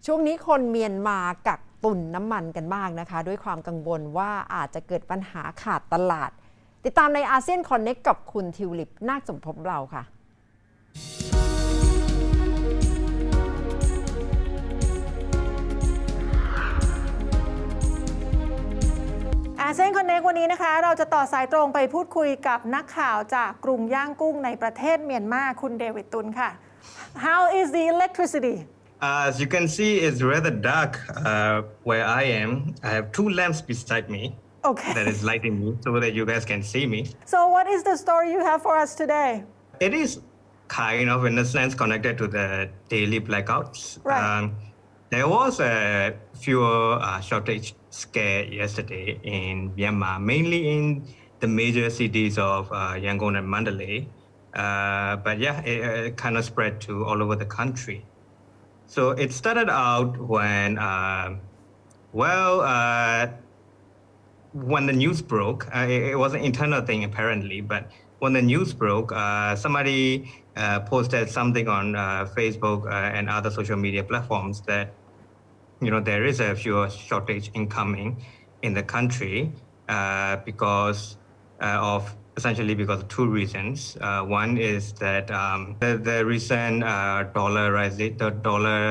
ช่วงนี้คนเมียนมากักตุนน้ำมันกันมากนะคะด้วยความกังวลว่าอาจจะเกิดปัญหาขาดตลาดติดตามในอาเซียนคอนเน็กกับคุณทิวลิปนาคสมภพเราค่ะอาเซียนคอนเน็กวันนี้นะคะเราจะต่อสายตรงไปพูดคุยกับนักข่าวจากกรุงย่างกุ้งในประเทศเมียนมาคุณเดวิดตุนค่ะ How is the electricity? As you can see, it's rather dark where I am. I have two lamps beside me that is lighting me so that you guys can see me. So what is the story you have for us today? It is kind of, in a sense, connected to the daily blackouts. Right. There was a fuel shortage scare yesterday in Myanmar, mainly in the major cities of Yangon and Mandalay. But yeah, it kind of spread to all over the country. So it started out when, when the news broke. It was an internal thing apparently, but when the news broke, somebody posted something on Facebook and other social media platforms that there is a fuel shortage incoming in the country because of two reasons. One is that the recent dollar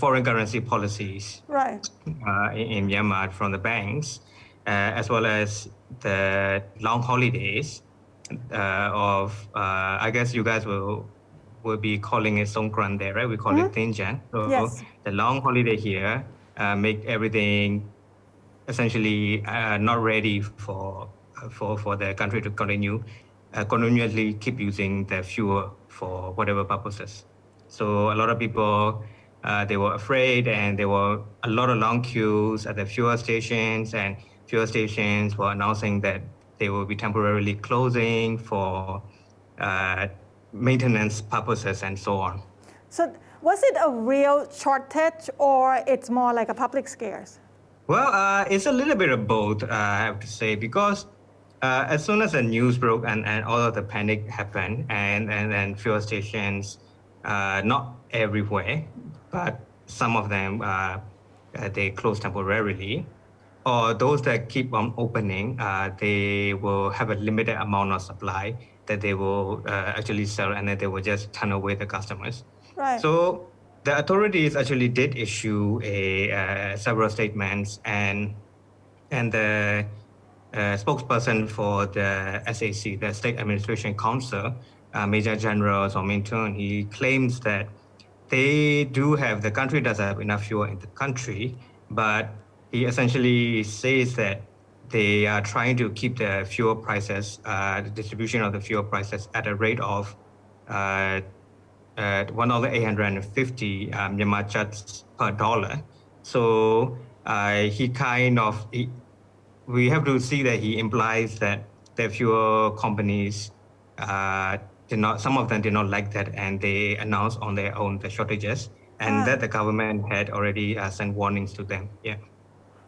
foreign currency policies in Myanmar from the banks, as well as the long holidays of, I guess you guys will be calling it Songkran there, right? We call it Tinjan. So yes. The long holiday here make everything essentially not ready for the country to continuously keep using the fuel for whatever purposes. So a lot of people, they were afraid, and there were a lot of long queues at the fuel stations, and fuel stations were announcing that they will be temporarily closing for maintenance purposes and so on. So was it a real shortage or it's more like a public scares? Well, it's a little bit of both, I have to say, because as soon as the news broke and all of the panic happened and fuel stations, not everywhere, but some of them, they closed temporarily. Or those that keep on opening, they will have a limited amount of supply that they will actually sell, and then they will just turn away the customers. Right. So the authorities actually did issue several statements, and the spokesperson for the SAC, the State Administration Council, Major General Somintun, he claims that the country does have enough fuel in the country, but he essentially says that they are trying to keep the fuel prices, the distribution of the fuel prices at a rate of $1.850 Myanmar kyats per dollar. So we have to see that he implies that the fuel companies some of them did not like that, and they announced on their own the shortages, and that the government had already sent warnings to them. Yeah.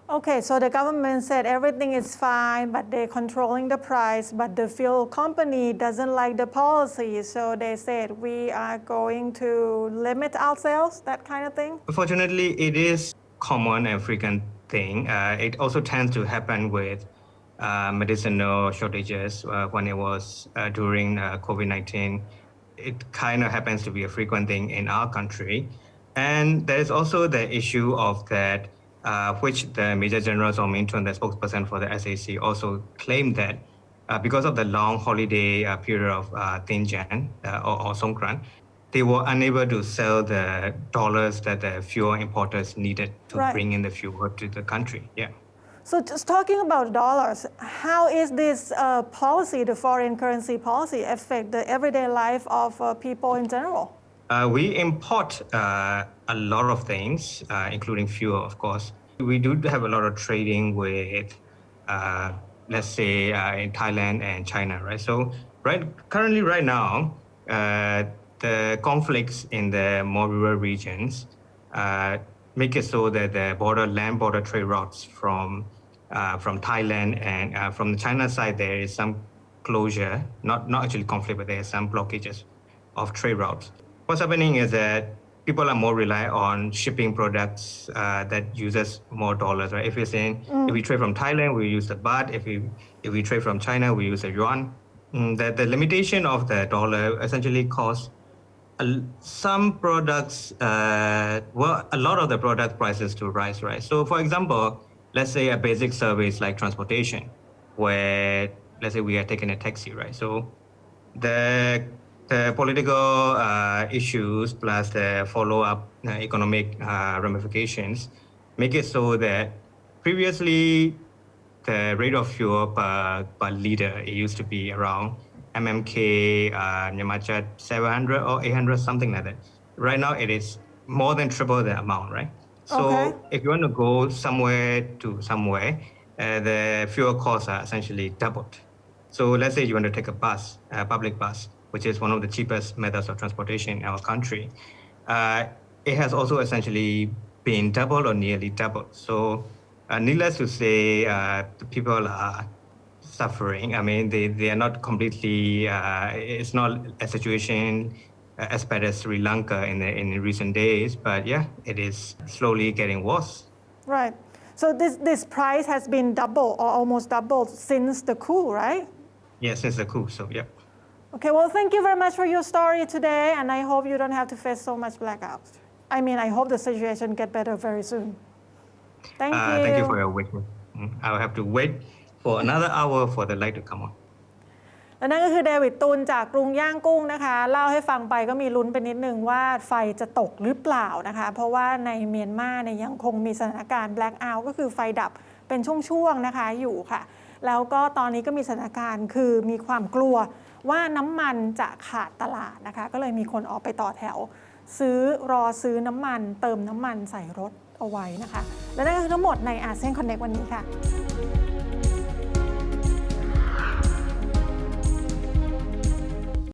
Okay, so the government said everything is fine, but they're controlling the price, but the fuel company doesn't like the policy, so they said we are going to limit our sales, that kind of thing? Unfortunately, it is common and frequent thing. It also tends to happen with medicinal shortages when it was during COVID-19. It kind of happens to be a frequent thing in our country. And there's also the issue of that, which the Major General Somintun, the spokesperson for the SAC, also claimed that because of the long holiday period of Tinjan or Songkran, they were unable to sell the dollars that the fuel importers needed to bring in the fuel to the country. Yeah. So just talking about dollars, how is this policy, the foreign currency policy, affect the everyday life of people in general? We import a lot of things, including fuel, of course. We do have a lot of trading with, let's say, in Thailand and China, right? So currently right now, the conflicts in the more rural regions make it so that the land border trade routes from Thailand and from the China side, there is some closure, not actually conflict, but there are some blockages of trade routes. What's happening is that people are more reliant on shipping products that uses more dollars, right? If you're saying if we trade from Thailand, we use the baht. If we trade from China, we use the yuan. The limitation of the dollar essentially caused some products, a lot of the product prices to rise, right? So, for example, let's say a basic service like transportation, where let's say we are taking a taxi, right? So, the political issues plus the follow-up economic ramifications make it so that previously the rate of fuel per liter it used to be around MMK Nyamachat 700 or 800, something like that. Right now it is more than triple the amount, right? So if you want to go somewhere to somewhere, the fuel costs are essentially doubled. So let's say you want to take a bus, a public bus, which is one of the cheapest methods of transportation in our country. It has also essentially been doubled or nearly doubled. So needless to say, the people are suffering. I mean, they are not completely, it's not a situation as bad as Sri Lanka in recent days, but yeah, it is slowly getting worse. Right. So this price has been double or almost doubled since the coup, right? Yeah, since the coup, so yeah. Okay, well, thank you very much for your story today, and I hope you don't have to face so much blackouts. I mean, I hope the situation get better very soon. Thank you. Thank you for your waiting. I'll have to wait for another hour for the light to come on. และนั่นก็คือเดวิดตูนจากกรุงย่างกุ้งนะคะเล่าให้ฟังไปก็มีลุ้นไปนิดนึงว่าไฟจะตกหรือเปล่านะคะเพราะว่าในเมียนมาเนี่ยยังคงมีสถานการณ์ black out ก็คือไฟดับเป็นช่วงๆนะคะอยู่ค่ะแล้วก็ตอนนี้ก็มีสถานการณ์คือมีความกลัวว่าน้ำมันจะขาดตลาดนะคะก็เลยมีคนออกไปต่อแถวรอซื้อน้ำมันเติมน้ำมันใส่รถเอาไว้นะคะและนั่นก็คือทั้งหมดในอาเซียนคอนเนควันนี้ค่ะ